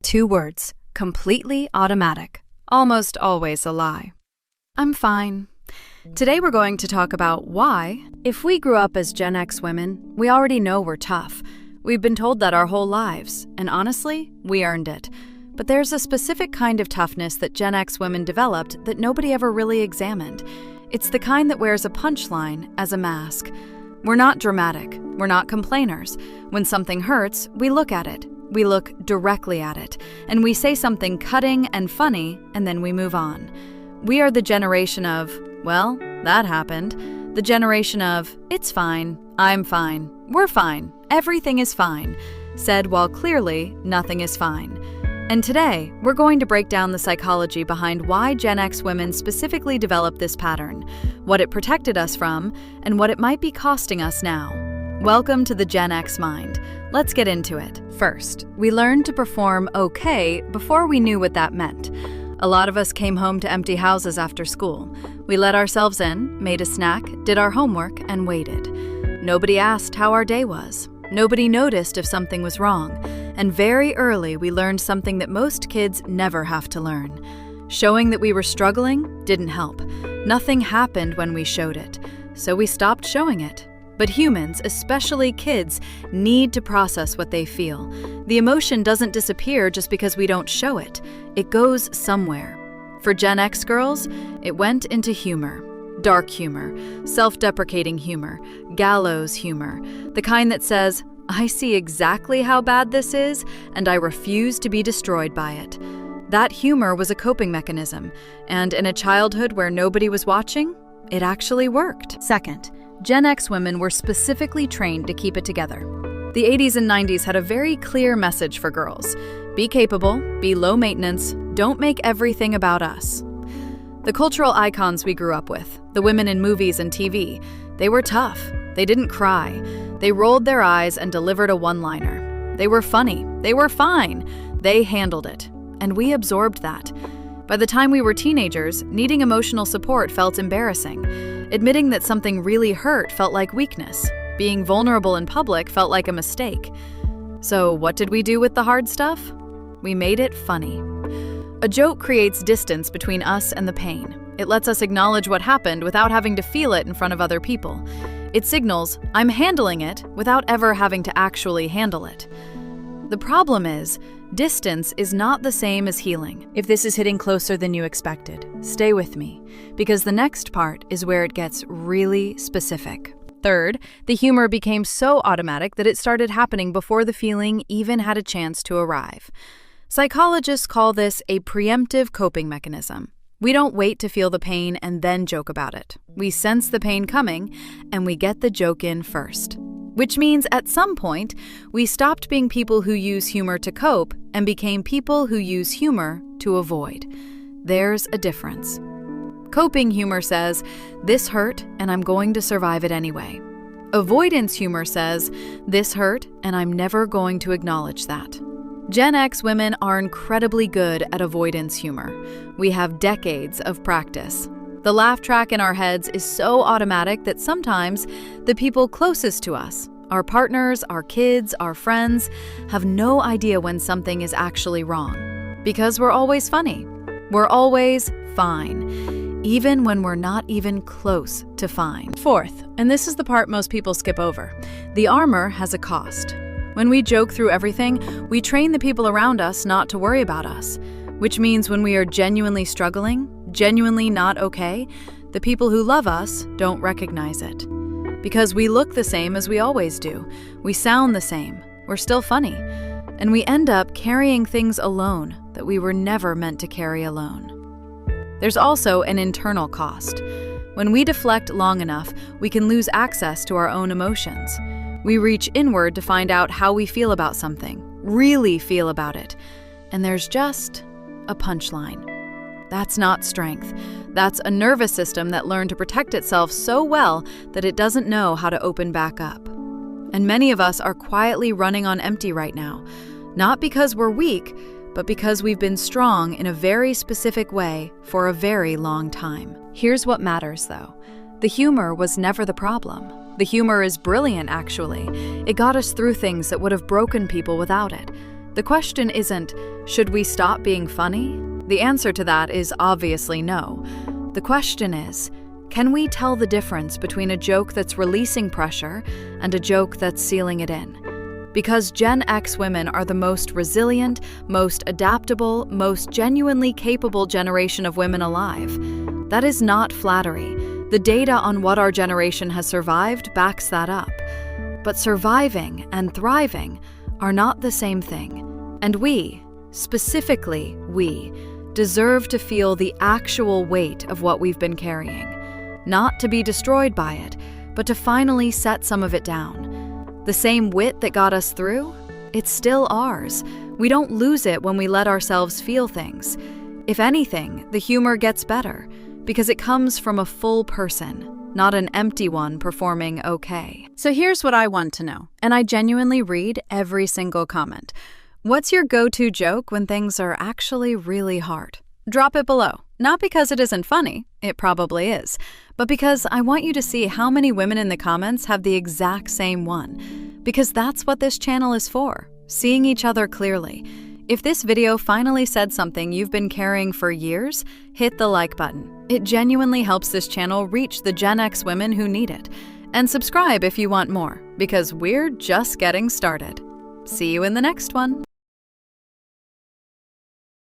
2 words: completely automatic. Almost always a lie. I'm fine. Today we're going to talk about why, if we grew up as Gen X women, we already know we're tough. We've been told that our whole lives, and honestly, we earned it. But there's a specific kind of toughness that Gen X women developed that nobody ever really examined. It's the kind that wears a punchline as a mask. We're not dramatic. We're not complainers. When something hurts, we look at it. We look directly at it. And we say something cutting and funny, and then we move on. We are the generation of, well, that happened. The generation of, it's fine, I'm fine, we're fine, everything is fine, said while clearly nothing is fine. And today, we're going to break down the psychology behind why Gen X women specifically developed this pattern, what it protected us from, and what it might be costing us now. Welcome to the Gen X mind. Let's get into it. First, we learned to perform okay before we knew what that meant. A lot of us came home to empty houses after school. We let ourselves in, made a snack, did our homework, and waited. Nobody asked how our day was. Nobody noticed if something was wrong. And very early, we learned something that most kids never have to learn. Showing that we were struggling didn't help. Nothing happened when we showed it, so we stopped showing it. But humans, especially kids, need to process what they feel. The emotion doesn't disappear just because we don't show it. It goes somewhere. For Gen X girls, it went into humor. Dark humor, self-deprecating humor, gallows humor, the kind that says, I see exactly how bad this is, and I refuse to be destroyed by it. That humor was a coping mechanism, and in a childhood where nobody was watching, it actually worked. Second, Gen X women were specifically trained to keep it together. The 80s and 90s had a very clear message for girls. Be capable, be low maintenance, don't make everything about us. The cultural icons we grew up with, the women in movies and TV, they were tough. They didn't cry. They rolled their eyes and delivered a one-liner. They were funny. They were fine. They handled it. And we absorbed that. By the time we were teenagers, needing emotional support felt embarrassing. Admitting that something really hurt felt like weakness. Being vulnerable in public felt like a mistake. So what did we do with the hard stuff? We made it funny. A joke creates distance between us and the pain. It lets us acknowledge what happened without having to feel it in front of other people. It signals, I'm handling it, without ever having to actually handle it. The problem is, distance is not the same as healing. If this is hitting closer than you expected, stay with me, because the next part is where it gets really specific. Third, the humor became so automatic that it started happening before the feeling even had a chance to arrive. Psychologists call this a preemptive coping mechanism. We don't wait to feel the pain and then joke about it. We sense the pain coming, and we get the joke in first. Which means at some point, we stopped being people who use humor to cope and became people who use humor to avoid. There's a difference. Coping humor says, this hurt and I'm going to survive it anyway. Avoidance humor says, this hurt and I'm never going to acknowledge that. Gen X women are incredibly good at avoidance humor. We have decades of practice. The laugh track in our heads is so automatic that sometimes the people closest to us, our partners, our kids, our friends, have no idea when something is actually wrong. Because we're always funny. We're always fine, even when we're not even close to fine. Fourth, and this is the part most people skip over, the armor has a cost. When we joke through everything, we train the people around us not to worry about us, which means when we are genuinely struggling, genuinely not okay, the people who love us don't recognize it. Because we look the same as we always do, we sound the same, we're still funny, and we end up carrying things alone that we were never meant to carry alone. There's also an internal cost. When we deflect long enough, we can lose access to our own emotions. We reach inward to find out how we feel about something, really feel about it. And there's just a punchline. That's not strength. That's a nervous system that learned to protect itself so well that it doesn't know how to open back up. And many of us are quietly running on empty right now, not because we're weak, but because we've been strong in a very specific way for a very long time. Here's what matters, though. The humor was never the problem. The humor is brilliant, actually. It got us through things that would have broken people without it. The question isn't, should we stop being funny? The answer to that is obviously no. The question is, can we tell the difference between a joke that's releasing pressure and a joke that's sealing it in? Because Gen X women are the most resilient, most adaptable, most genuinely capable generation of women alive. That is not flattery. The data on what our generation has survived backs that up. But surviving and thriving are not the same thing. And we, specifically we, deserve to feel the actual weight of what we've been carrying. Not to be destroyed by it, but to finally set some of it down. The same wit that got us through, it's still ours. We don't lose it when we let ourselves feel things. If anything, the humor gets better, because it comes from a full person, not an empty one performing okay. So here's what I want to know, and I genuinely read every single comment. What's your go-to joke when things are actually really hard? Drop it below. Not because it isn't funny, it probably is, but because I want you to see how many women in the comments have the exact same one. Because that's what this channel is for, seeing each other clearly. If this video finally said something you've been carrying for years, hit the like button. It genuinely helps this channel reach the Gen X women who need it. And subscribe if you want more, because we're just getting started. See you in the next one.